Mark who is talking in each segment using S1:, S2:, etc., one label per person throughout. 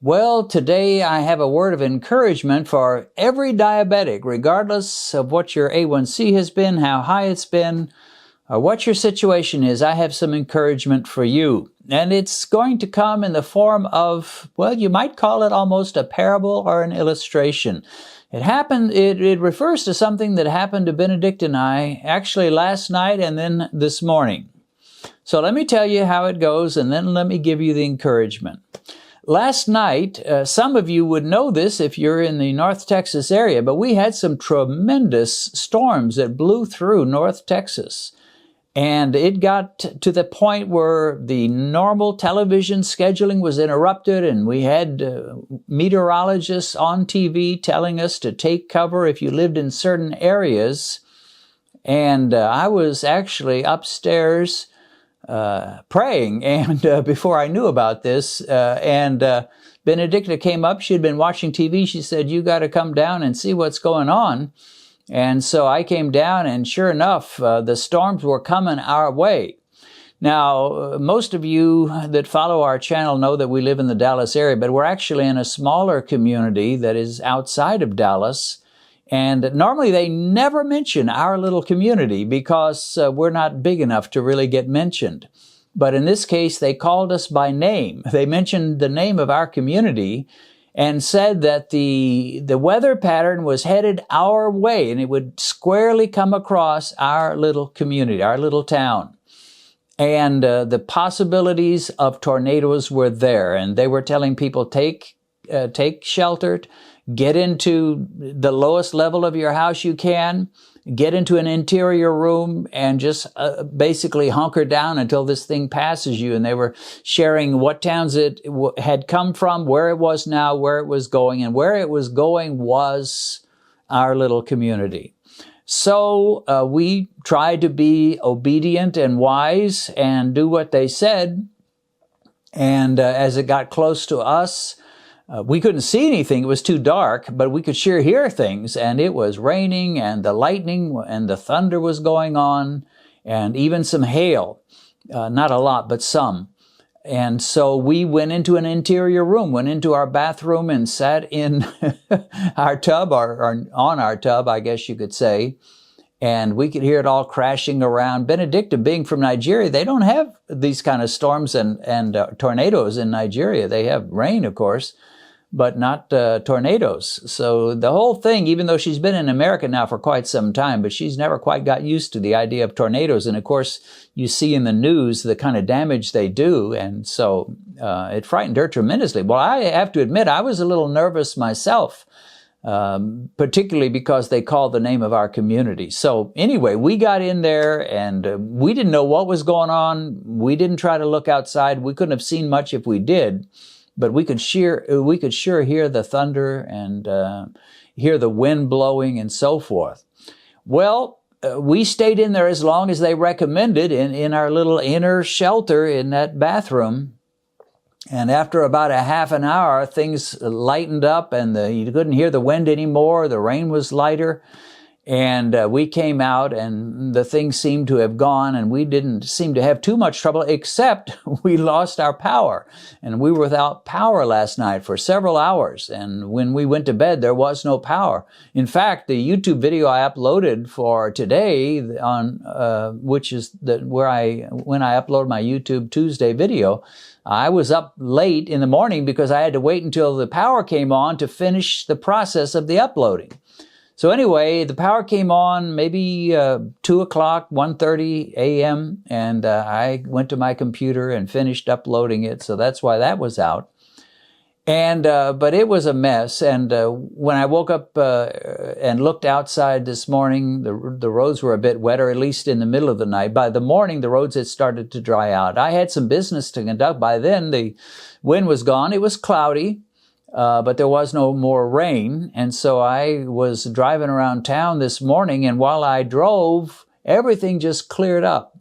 S1: Well, today I have a word of encouragement for every diabetic, regardless of what your A1C has been, how high it's been, or what your situation is. I have some encouragement for you. And it's going to come in the form of, well, you might call it almost a parable or an illustration. It refers to something that happened to Benedict and I actually last night and then this morning. So let me tell you how it goes, and then let me give you the encouragement. Last night, some of you would know this if you're in the North Texas area, but we had some tremendous storms that blew through North Texas. And it got to the point where the normal television scheduling was interrupted, and we had meteorologists on TV telling us to take cover if you lived in certain areas. And I was actually upstairs praying, and before I knew about this, Benedicta came up. She had been watching TV. She said, "You got to come down and see what's going on." And so I came down, and sure enough, the storms were coming our way. Now, most of you that follow our channel know that we live in the Dallas area, but we're actually in a smaller community that is outside of Dallas. And normally they never mention our little community because we're not big enough to really get mentioned. But in this case, they called us by name. They mentioned the name of our community and said that the weather pattern was headed our way, and it would squarely come across our little community, our little town. And the possibilities of tornadoes were there, and they were telling people, take shelter, get into the lowest level of your house you can, get into an interior room, and just basically hunker down until this thing passes you. And they were sharing what towns it had come from, where it was now, where it was going, and where it was going was our little community. So we tried to be obedient and wise and do what they said. And as it got close to us, we couldn't see anything. It was too dark, but we could sure hear things. And it was raining, and the lightning and the thunder was going on, and even some hail. Not a lot, but some. And so we went into an interior room, went into our bathroom, and sat in our tub, or on our tub, I guess you could say. And we could hear it all crashing around. Benedicta, being from Nigeria, they don't have these kind of storms and tornadoes in Nigeria. They have rain, of course, but not tornadoes. So the whole thing, even though she's been in America now for quite some time, but she's never quite got used to the idea of tornadoes. And of course, you see in the news the kind of damage they do. And so it frightened her tremendously. Well, I have to admit, I was a little nervous myself, particularly because they called the name of our community. So anyway, we got in there, and we didn't know what was going on. We didn't try to look outside. We couldn't have seen much if we did. But we could sure hear the thunder and hear the wind blowing and so forth. Well, we stayed in there as long as they recommended in our little inner shelter in that bathroom. And after about a half an hour, things lightened up, and you couldn't hear the wind anymore. The rain was lighter. And we came out, and the thing seemed to have gone, and we didn't seem to have too much trouble, except we lost our power. And we were without power last night for several hours. And when we went to bed, there was no power. In fact, the YouTube video I uploaded for today, on which is when I upload my YouTube Tuesday video, I was up late in the morning because I had to wait until the power came on to finish the process of the uploading. So anyway, the power came on maybe 2 o'clock, 1:30 a.m., and I went to my computer and finished uploading it, so that's why that was out. And but it was a mess, and when I woke up and looked outside this morning, the roads were a bit wetter, at least in the middle of the night. By the morning, the roads had started to dry out. I had some business to conduct. By then, the wind was gone. It was cloudy. But there was no more rain, and so I was driving around town this morning, and while I drove, everything just cleared up.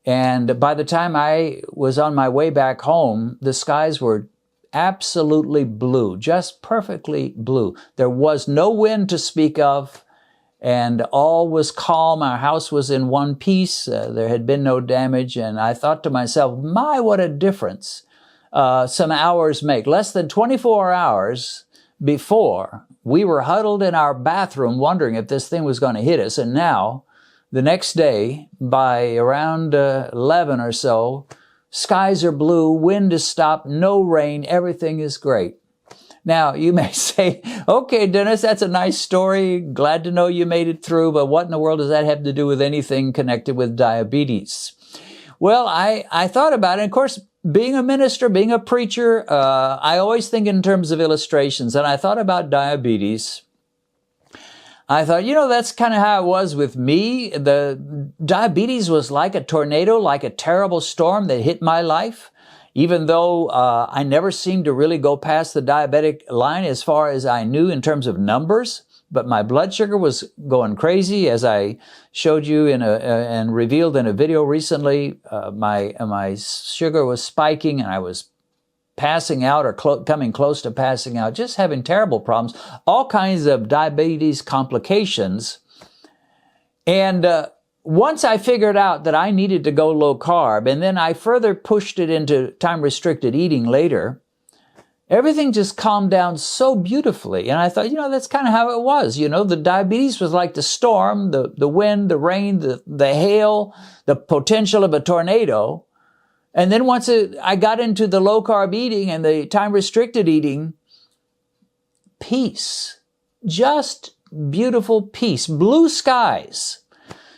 S1: And by the time I was on my way back home, the skies were absolutely blue, just perfectly blue. There was no wind to speak of, and all was calm. Our house was in one piece. There had been no damage, and I thought to myself, my, what a difference some hours make. Less than 24 hours before, we were huddled in our bathroom wondering if this thing was going to hit us. And now, the next day, by around 11 or so, skies are blue, wind is stopped, no rain, everything is great. Now, you may say, okay, Dennis, that's a nice story. Glad to know you made it through, but what in the world does that have to do with anything connected with diabetes? Well, I thought about it. And of course, being a minister, being a preacher, I always think in terms of illustrations. And I thought about diabetes. I thought, that's kind of how it was with me. The diabetes was like a tornado, like a terrible storm that hit my life. Even though I never seemed to really go past the diabetic line as far as I knew in terms of numbers, but my blood sugar was going crazy, as I showed you and revealed in a video recently. My sugar was spiking, and I was passing out or coming close to passing out, just having terrible problems, all kinds of diabetes complications. And once I figured out that I needed to go low carb, and then I further pushed it into time-restricted eating later, everything just calmed down so beautifully. And I thought, that's kind of how it was. The diabetes was like the storm, the wind, the rain, the hail, the potential of a tornado. And then once I got into the low-carb eating and the time-restricted eating, peace, just beautiful peace, blue skies.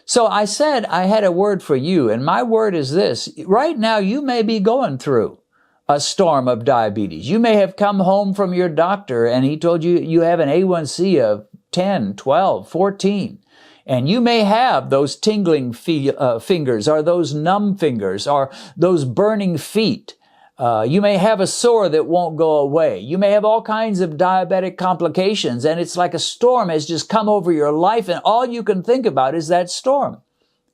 S1: So I said I had a word for you, and my word is this. Right now, you may be going through a storm of diabetes. You may have come home from your doctor, and he told you you have an A1C of 10, 12, 14. And you may have those tingling fingers, or those numb fingers, or those burning feet. You may have a sore that won't go away. You may have all kinds of diabetic complications, and it's like a storm has just come over your life, and all you can think about is that storm.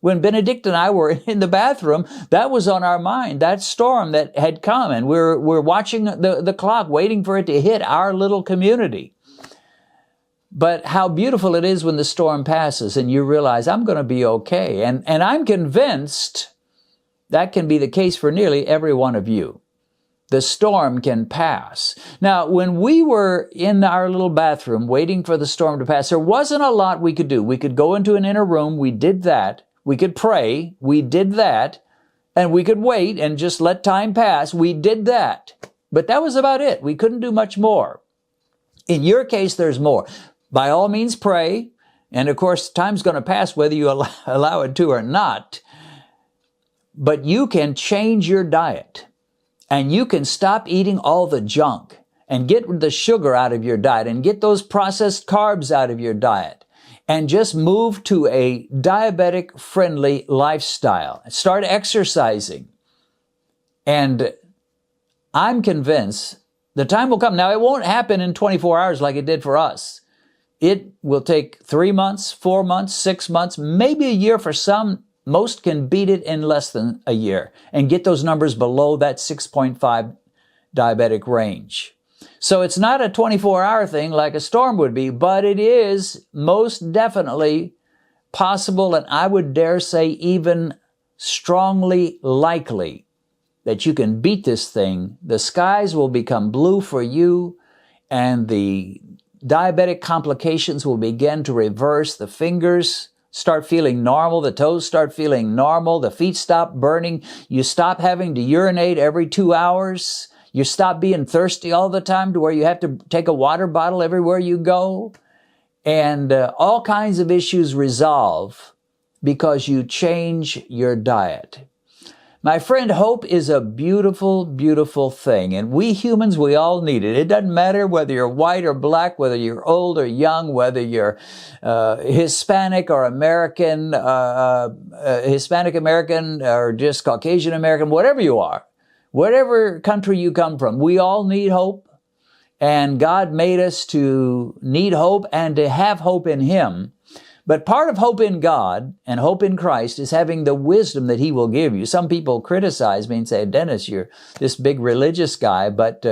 S1: When Benedict and I were in the bathroom, that was on our mind, that storm that had come, and we're watching the clock, waiting for it to hit our little community. But how beautiful it is when the storm passes and you realize, I'm going to be okay. And I'm convinced that can be the case for nearly every one of you. The storm can pass. Now, when we were in our little bathroom waiting for the storm to pass, there wasn't a lot we could do. We could go into an inner room. We did that. We could pray. We did that. And we could wait and just let time pass. We did that. But that was about it. We couldn't do much more. In your case, there's more. By all means, pray. And of course, time's going to pass whether you allow it to or not. But you can change your diet. And you can stop eating all the junk and get the sugar out of your diet and get those processed carbs out of your diet and just move to a diabetic-friendly lifestyle. Start exercising. And I'm convinced the time will come. Now, it won't happen in 24 hours like it did for us. It will take 3 months, 4 months, 6 months, maybe a year for some. Most can beat it in less than a year and get those numbers below that 6.5 diabetic range. So it's not a 24-hour thing like a storm would be, but it is most definitely possible, and I would dare say even strongly likely that you can beat this thing. The skies will become blue for you, and the diabetic complications will begin to reverse. The fingers start feeling normal. The toes start feeling normal. The feet stop burning. You stop having to urinate every 2 hours. You stop being thirsty all the time to where you have to take a water bottle everywhere you go. And all kinds of issues resolve because you change your diet. My friend, hope is a beautiful, beautiful thing. And we humans, we all need it. It doesn't matter whether you're white or black, whether you're old or young, whether you're Hispanic or American, Hispanic American or just Caucasian American, whatever you are, whatever country you come from, we all need hope. And God made us to need hope and to have hope in Him. But part of hope in God and hope in Christ is having the wisdom that He will give you. Some people criticize me and say, Dennis, you're this big religious guy, but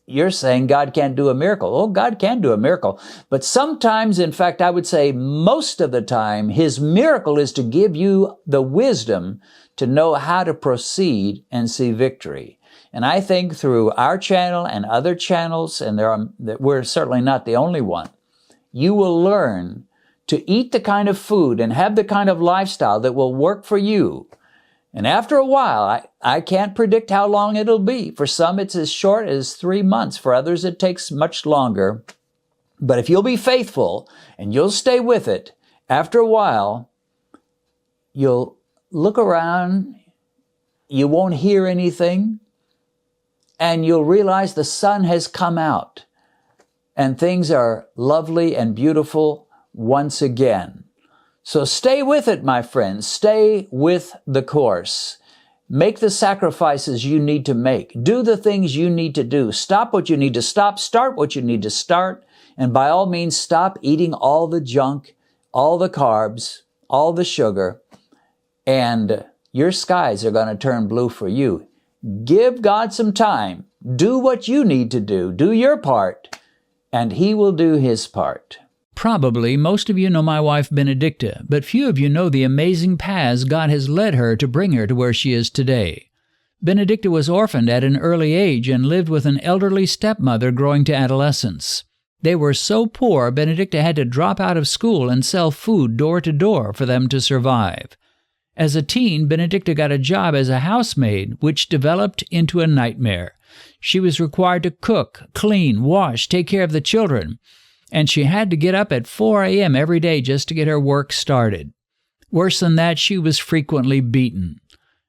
S1: you're saying God can't do a miracle. Oh, God can do a miracle. But sometimes, in fact, I would say most of the time, His miracle is to give you the wisdom to know how to proceed and see victory. And I think through our channel and other channels, and we're certainly not the only one, you will learn to eat the kind of food and have the kind of lifestyle that will work for you. And after a while, I can't predict how long it'll be. For some, it's as short as 3 months. For others, it takes much longer. But if you'll be faithful and you'll stay with it, after a while, you'll look around, you won't hear anything, and you'll realize the sun has come out and things are lovely and beautiful once again. So stay with it, my friends. Stay with the course. Make the sacrifices you need to make. Do the things you need to do. Stop what you need to stop. Start what you need to start. And by all means, stop eating all the junk, all the carbs, all the sugar, and your skies are going to turn blue for you. Give God some time. Do what you need to do. Do your part, and He will do His part.
S2: Probably most of you know my wife Benedicta, but few of you know the amazing paths God has led her to bring her to where she is today. Benedicta was orphaned at an early age and lived with an elderly stepmother growing to adolescence. They were so poor, Benedicta had to drop out of school and sell food door to door for them to survive. As a teen, Benedicta got a job as a housemaid, which developed into a nightmare. She was required to cook, clean, wash, take care of the children, and she had to get up at 4 a.m. every day just to get her work started. Worse than that, she was frequently beaten.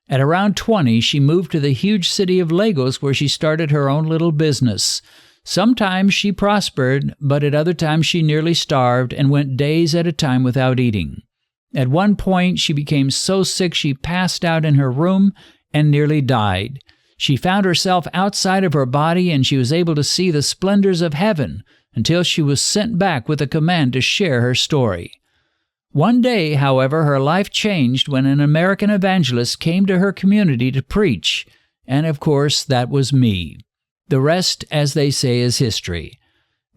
S2: At around 20, she moved to the huge city of Lagos, where she started her own little business. Sometimes she prospered, but at other times she nearly starved and went days at a time without eating. At one point, she became so sick she passed out in her room and nearly died. She found herself outside of her body, and she was able to see the splendors of heaven until she was sent back with a command to share her story. One day, however, her life changed when an American evangelist came to her community to preach, and of course, that was me. The rest, as they say, is history.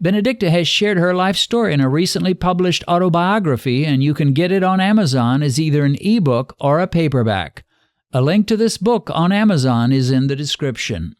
S2: Benedicta has shared her life story in a recently published autobiography, and you can get it on Amazon as either an ebook or a paperback. A link to this book on Amazon is in the description.